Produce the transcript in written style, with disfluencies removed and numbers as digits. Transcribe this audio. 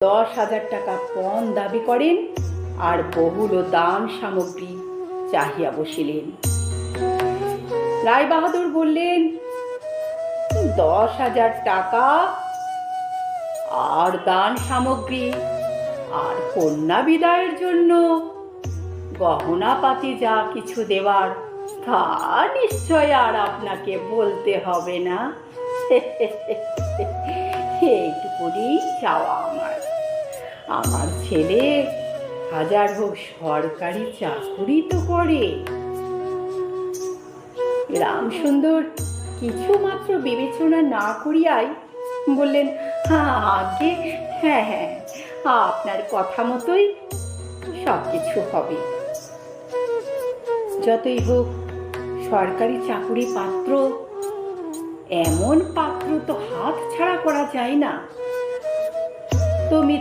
10,000 টাকা পণ দাবি করেন আর বহুল দান সামগ্রী চাহিয়া বসিলেন। রায়বাহাদুর বললেন, 10,000 টাকা আর দান সামগ্রী আর কন্যা বিদায়ের জন্য গহনাপাতি যা কিছু দেওয়ার তা নিশ্চয় আর আপনাকে বলতে হবে না। এইটুকুনি চাওয়া আমার ছেলে হাজার হোক সরকারি চাকুরি তো করে। রামসুন্দর কিছু মাত্র বিবেচনা না করিয়াই বললেন, আগে হ্যাঁ হ্যাঁ, আপনার কথা মতোই সব কিছু হবে। যতই হোক সরকারি চাকুরি পাত্র, এমন পাত্র তো হাত ছাড়া করা যায় না। তুমি